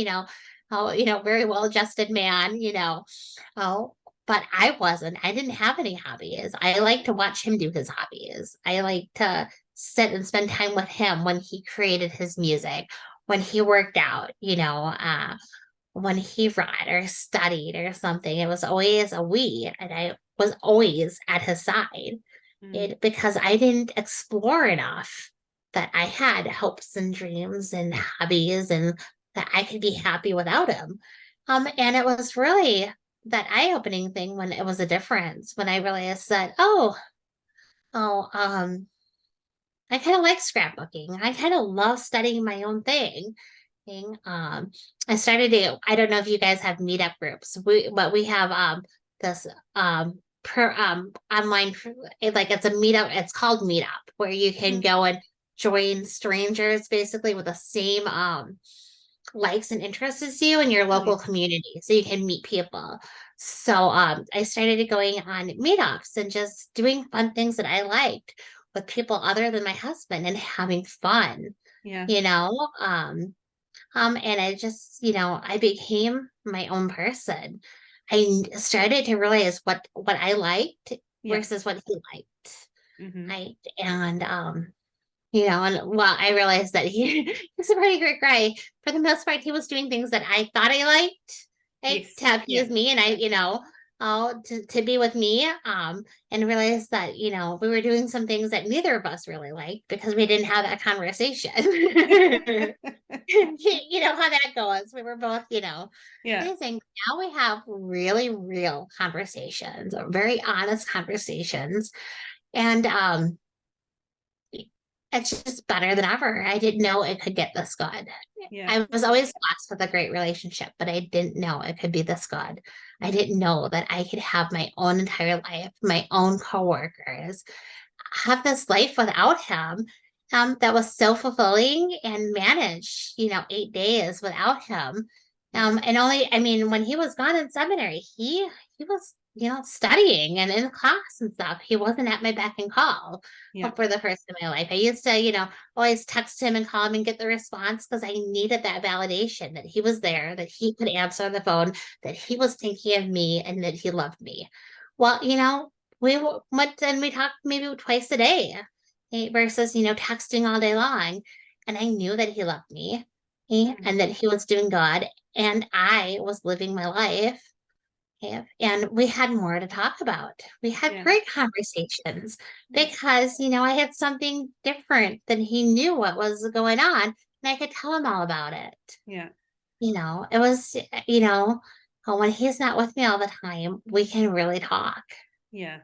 S2: Very well adjusted man. But I wasn't. I didn't have any hobbies. I like to watch him do his hobbies. I like to sit and spend time with him when he created his music, when he worked out, when he read or studied or something. It was always a we, and I was always at his side. Because I didn't explore enough that I had hopes and dreams and hobbies, and that I could be happy without him. And it was really that eye-opening thing when it was a difference, when I realized that, I kind of like scrapbooking. I kind of love studying my own thing. I started I don't know if you guys have meetup groups. But we have this online, like, it's a meetup. It's called Meetup, where you can go and join strangers basically with the same likes and interests as you in your local community, so you can meet people. So I started going on meetups and just doing fun things that I liked with people other than my husband and having fun,
S1: Yeah.
S2: you know. And I just, I became my own person. Started to realize what I liked versus what he liked.
S1: Mm-hmm.
S2: And well, I realized that he's a pretty great guy. For the most part, he was doing things that I thought I liked, like to appease me, and to be with me. And realized that, we were doing some things that neither of us really liked because we didn't have that conversation. You know how that goes. We were both, amazing. Now we have really real conversations, very honest conversations. And it's just better than ever. I didn't know it could get this good. I was always blessed with a great relationship, but I didn't know it could be this good. I didn't know that I could have my own entire life, my own coworkers, have this life without him, that was so fulfilling, and manage, 8 days without him. And only, I mean, when he was gone in seminary, he was, studying and in class and stuff. He wasn't at my beck and call for the first of my life. I used to, always text him and call him and get the response because I needed that validation that he was there, that he could answer the phone, that he was thinking of me, and that he loved me. Well, we went and we talked maybe twice a day, versus, texting all day long. And I knew that he loved me, and that he was doing good, and I was living my life. And we had more to talk about. We had great conversations because, I had something different than he knew what was going on, and I could tell him all about it.
S1: Yeah.
S2: It was, when he's not with me all the time, we can really talk.
S1: Yeah.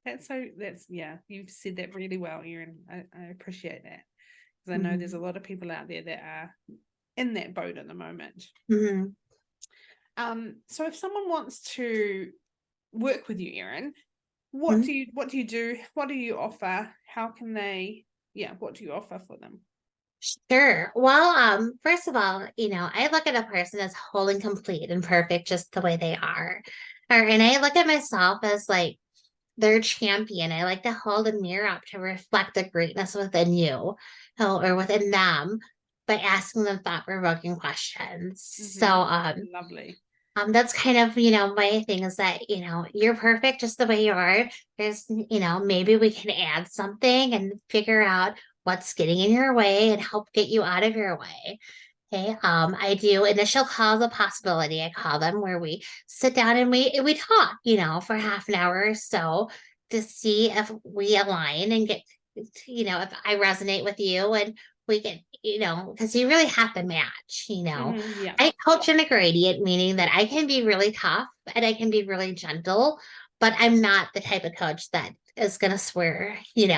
S1: You've said that really well, Erin. I appreciate that, because I know there's a lot of people out there that are in that boat at the moment. So if someone wants to work with you, Erin, what do you do? What do you offer? How can they, what do you offer for them?
S2: Sure. Well, first of all, I look at a person as whole and complete and perfect just the way they are. And I look at myself as like their champion. I like to hold a mirror up to reflect the greatness within you, or within them, by asking them thought-provoking questions. So
S1: lovely.
S2: That's kind of, my thing is that, you're perfect just the way you are. There's, maybe we can add something and figure out what's getting in your way and help get you out of your way. Okay. I do initial calls of possibility, I call them, where we sit down and we talk, for half an hour or so to see if we align and get, if I resonate with you, and we get, because you really have to match, I coach in a gradient, meaning that I can be really tough and I can be really gentle, but I'm not the type of coach that is going to swear at you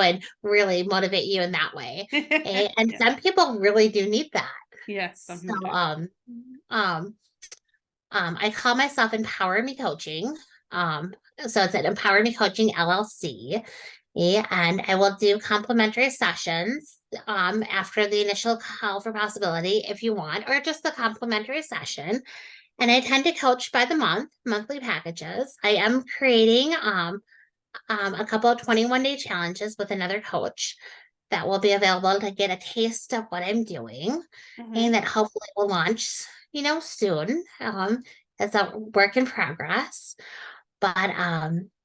S2: and really motivate you in that way. And some people really do need that.
S1: Yes.
S2: So, I call myself Empower Me Coaching. So it's at Empower Me Coaching LLC. And I will do complimentary sessions after the initial call for possibility if you want, or just the complimentary session. And I tend to coach by the monthly packages. I am creating a couple of 21-day challenges with another coach that will be available to get a taste of what I'm doing, and that hopefully will launch, soon. It's a work in progress. But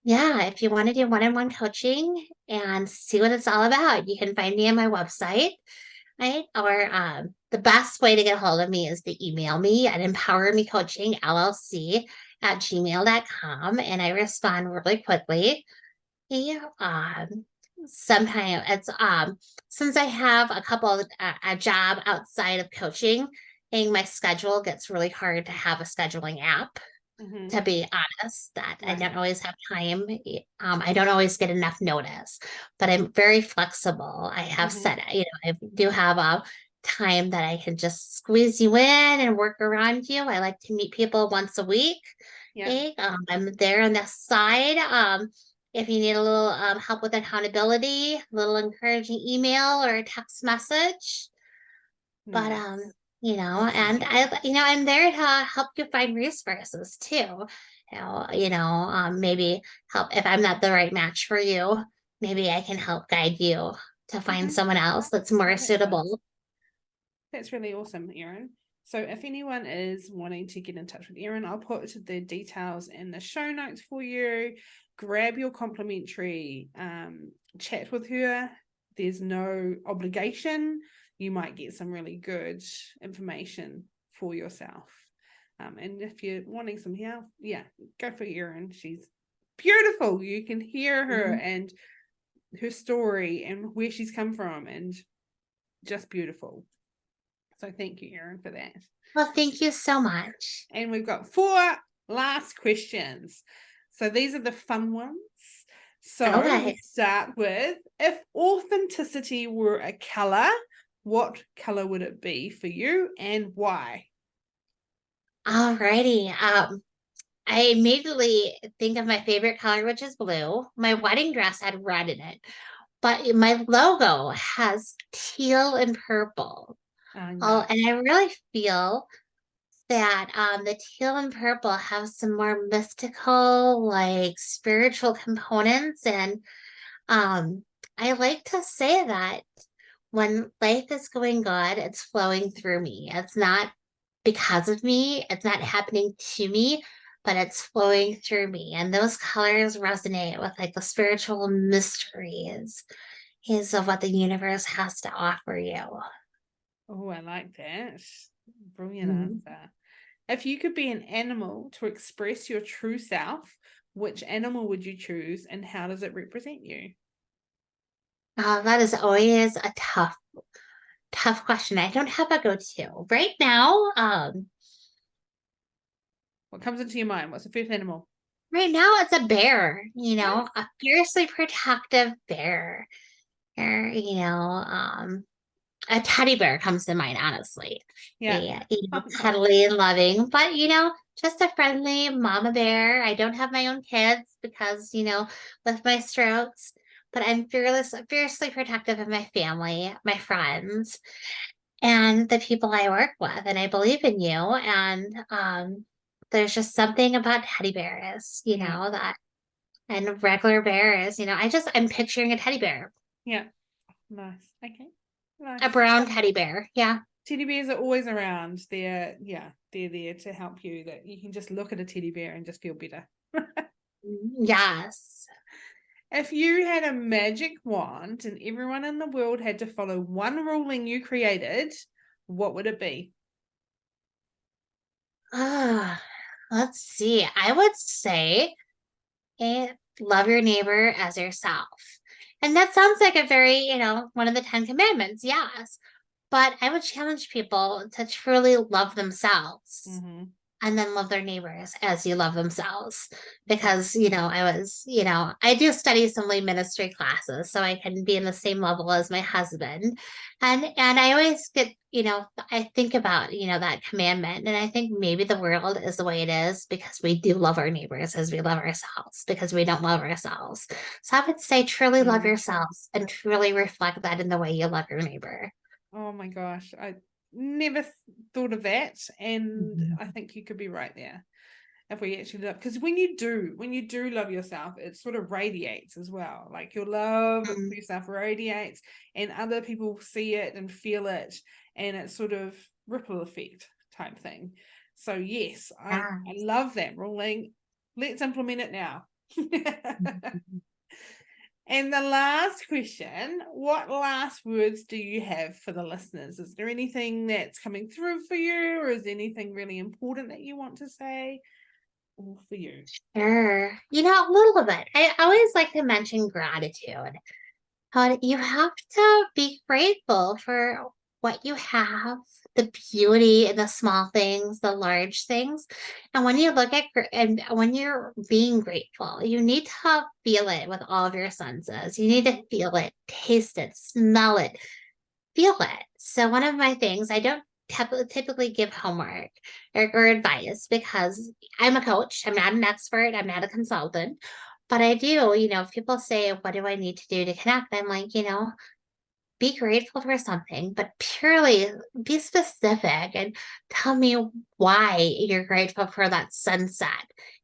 S2: if you want to do one-on-one coaching and see what it's all about, you can find me on my website, right? Or the best way to get a hold of me is to email me at empowermecoachingllc@gmail.com, and I respond really quickly. Sometimes it's since I have a job outside of coaching, and my schedule gets really hard to have a scheduling app. To be honest, that I don't always have time. I don't always get enough notice, but I'm very flexible. I have set, I do have a time that I can just squeeze you in and work around you. I like to meet people once a week. I'm there on the side. if you need a little help with accountability, a little encouraging email or a text message. But
S1: Nice.
S2: and I'm there to help you find resources too. Maybe help if I'm not the right match for you. Maybe I can help guide you to find someone else that's more
S1: Oh, that's nice.
S2: suitable.
S1: That's really awesome, Erin. So if anyone is wanting to get in touch with Erin, I'll put the details in the show notes for you. Grab your complimentary chat with her. There's no obligation. You might get some really good information for yourself. And if you're wanting some help, go for Erin. She's beautiful. You can hear her and her story and where she's come from, and just beautiful. So thank you, Erin, for that.
S2: Well, thank you so much.
S1: And we've got 4 last questions. So these are the fun ones. So we start with, if authenticity were a color, what color would it be for you and why?
S2: Alrighty. I immediately think of my favorite color, which is blue. My wedding dress had red in it, but my logo has teal and purple. And I really feel that the teal and purple have some more mystical, like spiritual components. And I like to say that when life is going good, it's flowing through me. It's not because of me, it's not happening to me, but it's flowing through me. And those colors resonate with like the spiritual mysteries is of what the universe has to offer you.
S1: Oh, I like that. Brilliant answer. If you could be an animal to express your true self, which animal would you choose and how does it represent you?
S2: That is always a tough question. I don't have a go-to. Right now,
S1: what comes into your mind? What's the first animal?
S2: Right now it's a bear, a fiercely protective bear. Or, a teddy bear comes to mind, honestly.
S1: Yeah.
S2: Cuddly and loving, but just a friendly mama bear. I don't have my own kids because, with my strokes, but I'm fiercely protective of my family, my friends, and the people I work with. And I believe in you. And there's just something about teddy bears, that and regular bears, I'm picturing a teddy bear.
S1: Yeah. Nice. Okay. Nice.
S2: A brown teddy bear. Yeah.
S1: Teddy bears are always around. They're there to help you. That you can just look at a teddy bear and just feel better.
S2: Yes.
S1: If you had a magic wand and everyone in the world had to follow one ruling you created, what would it be?
S2: Let's see. I would say love your neighbor as yourself. And that sounds like a very, one of the 10 commandments. Yes. But I would challenge people to truly love themselves and then love their neighbors as you love themselves. Because, I do study some lay ministry classes, so I can be in the same level as my husband. And I always get, I think about, that commandment. And I think maybe the world is the way it is because we do love our neighbors as we love ourselves, because we don't love ourselves. So I would say truly love yourselves and truly reflect that in the way you love your neighbor.
S1: Oh my gosh, I never thought of that, and I think you could be right there. If we actually look, because when you do love yourself, it sort of radiates as well. Like your love for yourself radiates, and other people see it and feel it, and it's sort of ripple effect type thing. So yes, I love that ruling. Let's implement it now. And the last question, what last words do you have for the listeners? Is there anything that's coming through for you, or is there anything really important that you want to say? All for you.
S2: Sure. A little bit. I always like to mention gratitude. You have to be grateful for what you have, the beauty in the small things, the large things. And when you look at and when you're being grateful, you need to feel it with all of your senses. You need to feel it, taste it, smell it, feel it. So one of my things, I don't typically give homework or advice because I'm a coach. I'm not an expert. I'm not a consultant. But I do, if people say, what do I need to do to connect? I'm like, be grateful for something, but purely be specific and tell me why you're grateful for that sunset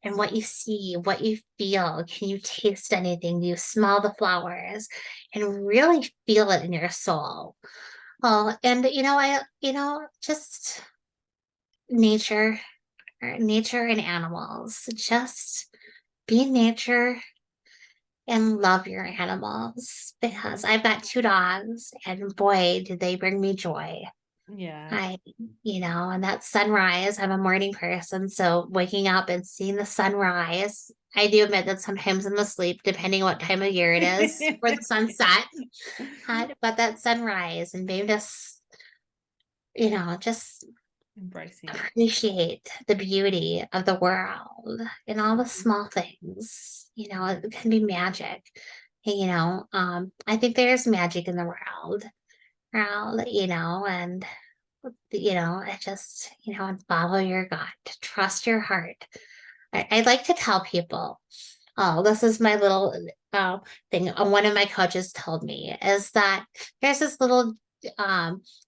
S2: and what you see, what you feel. Can you taste anything? Do you smell the flowers? And really feel it in your soul. Well, and just nature and animals. Just be in nature and love your animals, because I've got 2 dogs and boy, did they bring me joy.
S1: Yeah.
S2: And that sunrise, I'm a morning person. So waking up and seeing the sunrise, I do admit that sometimes I'm asleep, depending what time of year it is for the sunset. But that sunrise and being just
S1: Embracing it.
S2: appreciate the beauty of the world and all the small things. It can be magic. I think there's magic in the world, and it just, and follow your gut, trust your heart. I like to tell people, this is my little thing. One of my coaches told me is that there's this little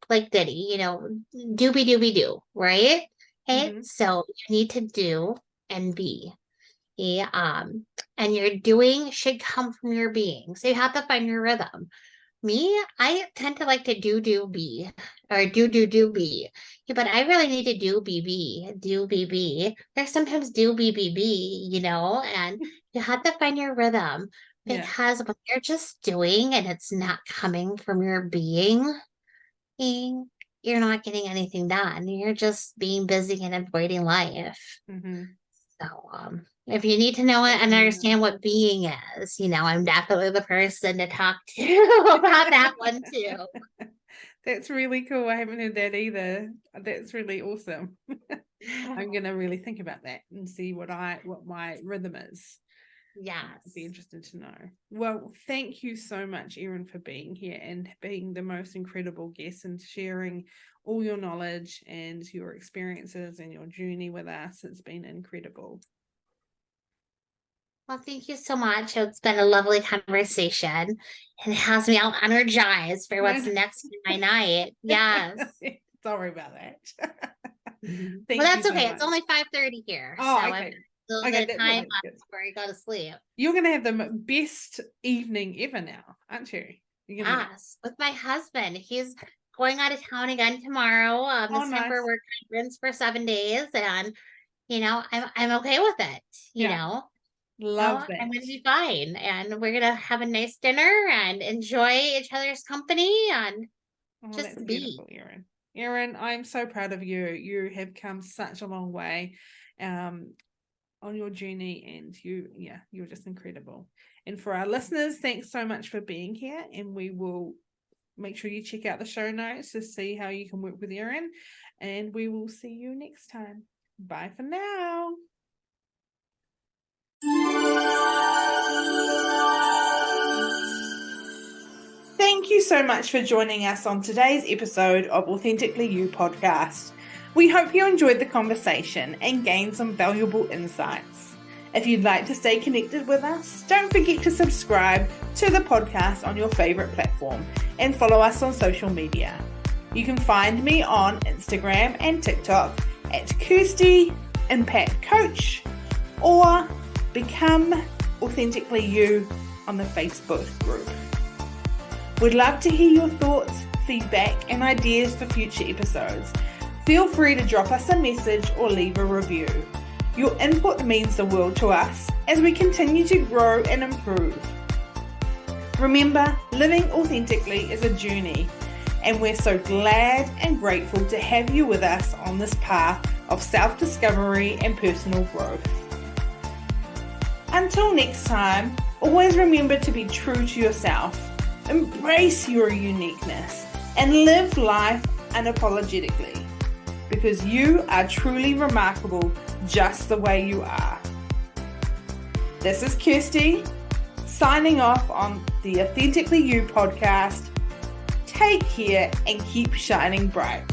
S2: like ditty, doobie doobie doo, right? Okay, so you need to do and be. And your doing should come from your being. So you have to find your rhythm. Me, I tend to like to do be or do be. Yeah, but I really need to do be. There's sometimes do be, and you have to find your rhythm, because when you're just doing and it's not coming from your being, you're not getting anything done. You're just being busy and avoiding life. So, if you need to know it and understand what being is, I'm definitely the person to talk to about that one too.
S1: That's really cool. I haven't heard that either. That's really awesome. I'm gonna really think about that and see what my rhythm is.
S2: Yes.
S1: I'd be interested to know. Well, thank you so much, Erin, for being here and being the most incredible guest and sharing all your knowledge and your experiences and your journey with us. It's been incredible.
S2: Well, thank you so much. It's been a lovely conversation, and it has me all energized for what's next in my night. Yes.
S1: Sorry about that.
S2: Well, that's okay. It's only 5:30 here.
S1: Oh,
S2: so
S1: okay.
S2: I'm the time before I go to sleep.
S1: You're going to have the best evening ever now, aren't you?
S2: Yes, with my husband. He's going out of town again tomorrow. This time for work conference for 7 days, and I'm okay with it.
S1: Love that.
S2: I'm going to be fine, and we're going to have a nice dinner and enjoy each other's company and just be.
S1: Erin, I'm so proud of you. You have come such a long way on your journey, and you're just incredible. And for our listeners, thanks so much for being here, and we will make sure you check out the show notes to see how you can work with Erin, and we will see you next time. Bye for now. Thank you so much for joining us on today's episode of Authentically You Podcast. We hope you enjoyed the conversation and gained some valuable insights. If you'd like to stay connected with us, don't forget to subscribe to the podcast on your favorite platform and follow us on social media. You can find me on Instagram and TikTok at Kirsty Impact Coach, or Become Authentically You on the Facebook group. We'd love to hear your thoughts, feedback, and ideas for future episodes. Feel free to drop us a message or leave a review. Your input means the world to us as we continue to grow and improve. Remember, living authentically is a journey, and we're so glad and grateful to have you with us on this path of self-discovery and personal growth. Until next time, always remember to be true to yourself, embrace your uniqueness, and live life unapologetically, because you are truly remarkable just the way you are. This is Kirsty, signing off on the Authentically You podcast. Take care and keep shining bright.